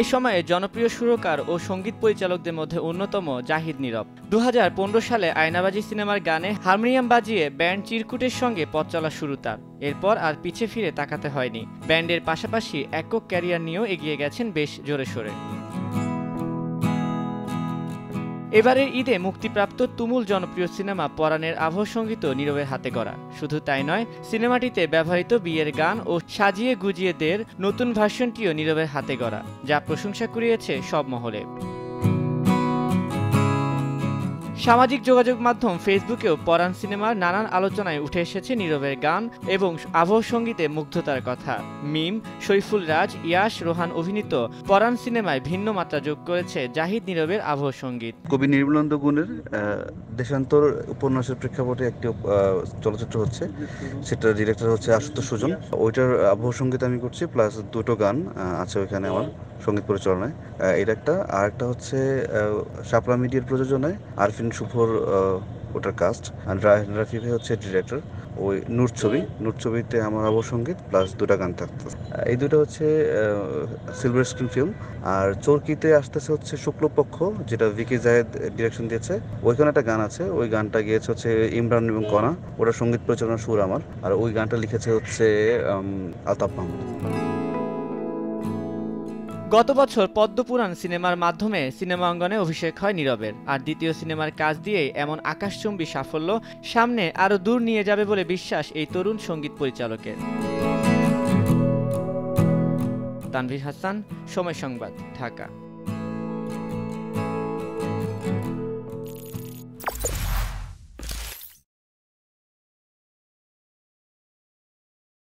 এই সময়ে জনপ্রিয় সুরকার ও সঙ্গীত পরিচালকদের মধ্যে অন্যতম জাহিদ নীরব। 2015 সালে আয়নাবাজি সিনেমার গানে হারমোনিয়াম বাজিয়ে ব্যান্ড চিরকুটের সঙ্গে পথ চলা শুরু তার। এরপর আর পিছে ফিরে তাকাতে হয়নি। ব্যান্ডের পাশাপাশি একক ক্যারিয়ার নিয়েও এগিয়ে গেছেন বেশ জোরে সোরে। এবারের ঈদে মুক্তিপ্রাপ্ত তুমুল জনপ্রিয় সিনেমা পরাণের আবহ সঙ্গীত নীরবের হাতে গড়া। শুধু তাই নয়, সিনেমাটিতে ব্যবহৃত বিয়ের গান ও সাজিয়ে গুজিয়ে দের নতুন ভার্সনটিও নীরবের হাতে গড়া, যা প্রশংসা কুড়িয়েছে সব মহলে। সামাজিক যোগাযোগ মাধ্যম ফেসবুকেও পরাণ সিনেমার নানান আলোচনায় উঠে এসেছে নীরবের গান এবং আবহ সঙ্গীতে মুগ্ধতার কথা। মিম, সৈফুল রাজ, ইয়াশ, রোহান অভিনীত পরাণ সিনেমায় ভিন্ন মাত্রা যোগ করেছে জাহিদ নীরবের আবহ সঙ্গীত। কবি নির্মলানন্দ গুণের দেশান্তর উপন্যাসের প্রেক্ষাপটে একটি চলচ্চিত্র হচ্ছে, সেটার ডিরেক্টর হচ্ছে আশুতোষ সুজন। ওইটার আবহ সঙ্গীত আমি করছি, প্লাস দুটো গান আছে ওইখানে আমার সঙ্গীত পরিচালনায়। এটা একটা, আর একটা হচ্ছে শাপলা মিডিয়ার প্রযোজনায় আরফিন শুভর ওটার কাস্ট, আর রাফি ভাই হচ্ছে ডিরেক্টর। ওই নূর ছবিতে আমার আবহ সঙ্গীত প্লাস দুটা গান থাকতো। এই দুটো হচ্ছে সিলভার স্ক্রিন ফিল্ম। আর চরকিতে আসতেছে হচ্ছে শুক্লপক্ষ, যেটা ভিকি জায়েদ ডিরেকশন দিয়েছে। ওইখানে একটা গান আছে, ওই গানটা গিয়েছে হচ্ছে ইমরান এবং কণা, ওটা সঙ্গীত পরিচালনা সুর আমার। আর ওই গানটা লিখেছে হচ্ছে আলতাফ মাহমুদ। গত বছর পদ্মপুরাণ সিনেমার মাধ্যমে সিনেমা অঙ্গনে অভিষেক হয় নীরবের। আর দ্বিতীয় সিনেমার কাজ দিয়েই এমন আকাশচুম্বী সাফল্য সামনে আরও দূর নিয়ে যাবে বলে বিশ্বাস এই তরুণ সঙ্গীত পরিচালকের। তানভীর হাসান, সময় সংবাদ, ঢাকা।